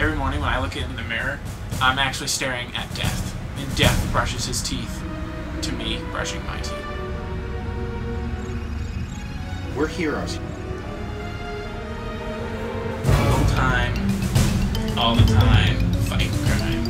Every morning when I look in the mirror, I'm actually staring at death. And death brushes his teeth to me brushing my teeth. We're heroes. All the time, fight crime.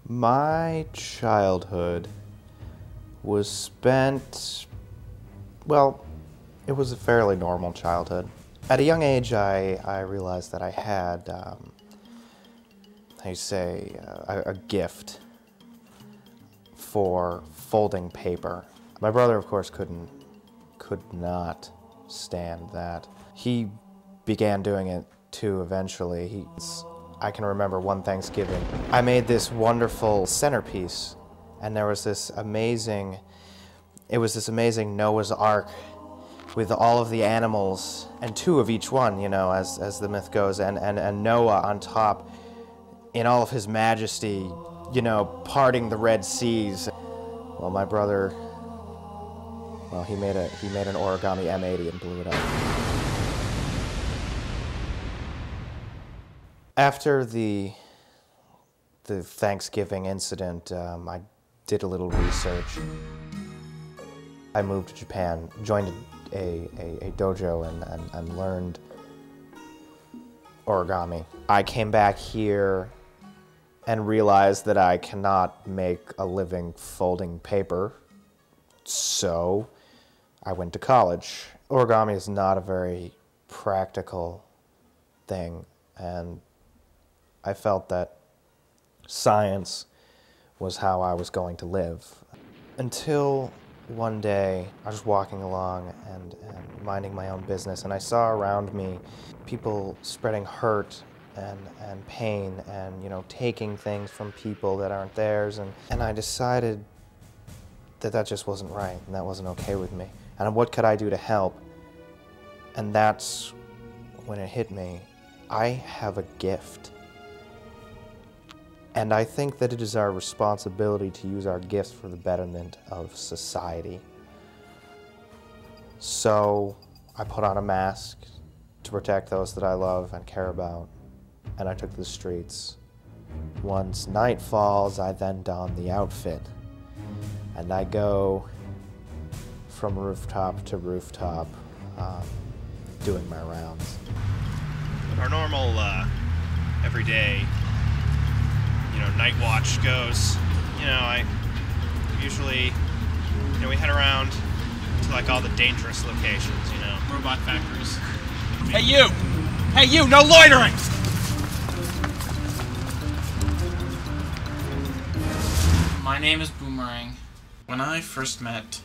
My childhood was spent, well, it was a fairly normal childhood. At a young age, I realized that I had, a gift for folding paper. My brother, of course, could not stand that. He began doing it too eventually. I can remember one Thanksgiving, I made this wonderful centerpiece, and there was this amazing Noah's Ark with all of the animals, and two of each one, you know, as the myth goes, and Noah on top in all of his majesty, you know, parting the Red Seas. Well, my brother, well, he made an origami M80 and blew it up. After the Thanksgiving incident, I did a little research. I moved to Japan, joined a dojo and learned origami. I came back here and realized that I cannot make a living folding paper, so I went to college. Origami is not a very practical thing, and I felt that science was how I was going to live. Until one day, I was walking along and minding my own business, and I saw around me people spreading hurt and pain and, you know, taking things from people that aren't theirs, and I decided that that just wasn't right, and that wasn't okay with me. And what could I do to help? And that's when it hit me. I have a gift. And I think that it is our responsibility to use our gifts for the betterment of society. So I put on a mask to protect those that I love and care about, and I took to the streets. Once night falls, I then don the outfit, and I go from rooftop to rooftop, doing my rounds. Our normal, everyday, you know, night watch goes, you know, I usually, you know, we head around to like all the dangerous locations, you know. Robot factories. Hey you! Hey you, no loitering! My name is Boomerang. When I first met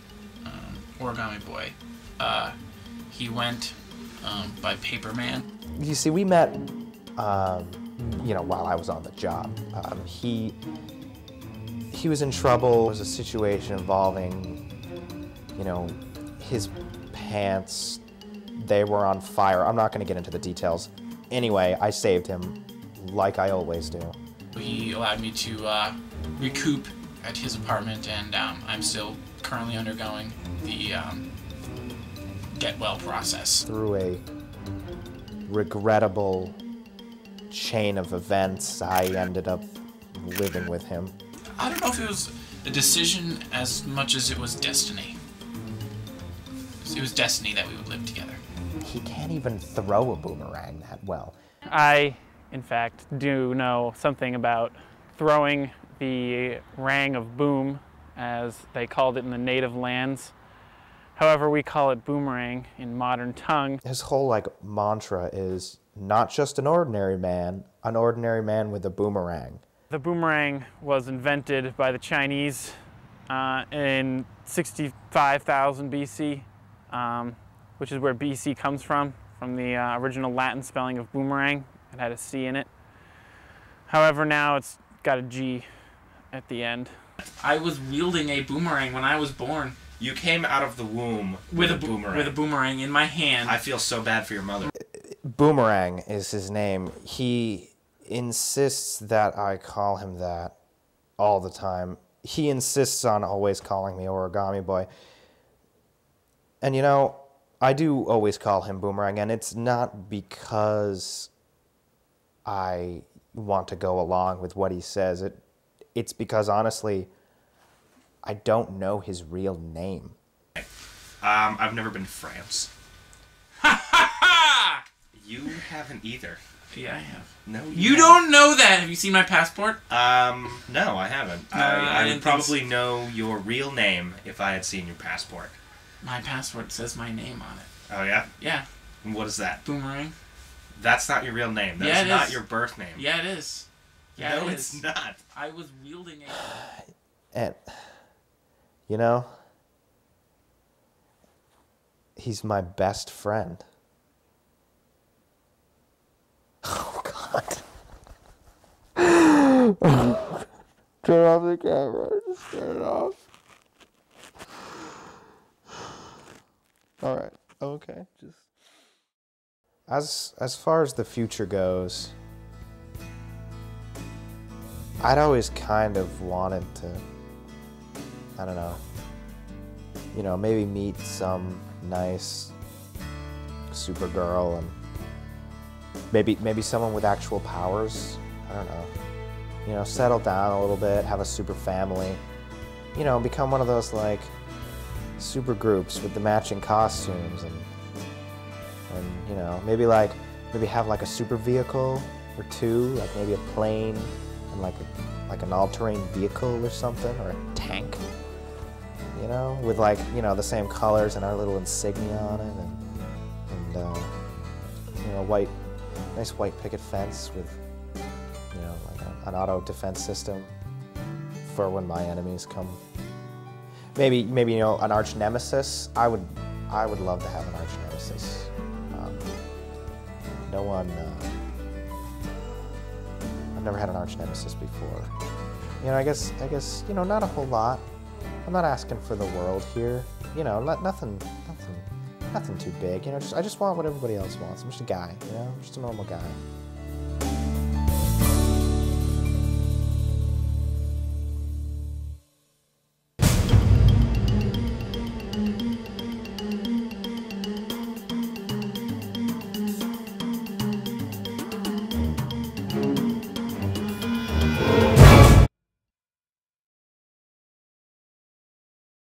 Origami Boy, he went by Paperman. You see, we met, you know, while I was on the job. He was in trouble. It was a situation involving, you know, his pants. They were on fire. I'm not going to get into the details. Anyway, I saved him, like I always do. He allowed me to recoup at his apartment, and I'm still currently undergoing the get well process. Through a regrettable chain of events, I ended up living with him. I don't know if it was a decision as much as it was destiny. It was destiny that we would live together. He can't even throw a boomerang that well. I, in fact, do know something about throwing the rang of boom, as they called it in the native lands. However, we call it boomerang in modern tongue. His whole, like, mantra is not just an ordinary man with a boomerang. The boomerang was invented by the Chinese in 65,000 BC, which is where BC comes from the original Latin spelling of boomerang. It had a C in it. However, now it's got a G at the end. I was wielding a boomerang when I was born. You came out of the womb with a boomerang. With a boomerang in my hand. I feel so bad for your mother. Boomerang is his name. He insists that I call him that all the time. He insists on always calling me Origami Boy. And you know, I do always call him Boomerang, and it's not because I want to go along with what he says. It's because, honestly, I don't know his real name. I've never been to France. Ha ha ha! You haven't either. Yeah, I have. No, You don't know that. Have you seen my passport? No, I haven't. I didn't would think probably know your real name if I had seen your passport. My passport says my name on it. Oh, yeah? Yeah. And what is that? Boomerang. That's not your real name. That's Yeah, it not is. your birth name. Yeah, it is. Yeah, no, it it's is. not. I was wielding a... And, you know, he's my best friend. Oh, God. Turn off the camera. Just turn it off. All right. Okay. Just as far as the future goes, I'd always kind of wanted to, I don't know, you know, maybe meet some nice Supergirl and maybe someone with actual powers. I don't know. You know, settle down a little bit, have a super family. You know, become one of those like super groups with the matching costumes and you know, maybe have like a super vehicle or two, like maybe a plane and like an all-terrain vehicle or something, or a tank. You know, with like, you know, the same colors and our little insignia on it, and you know, nice white picket fence with, you know, like an auto defense system for when my enemies come. Maybe you know, an arch nemesis. I would love to have an arch nemesis. No one. I've never had an arch nemesis before. You know, I guess you know, not a whole lot. I'm not asking for the world here. You know, nothing too big. You know, I just want what everybody else wants. I'm just a guy. You know, I'm just a normal guy.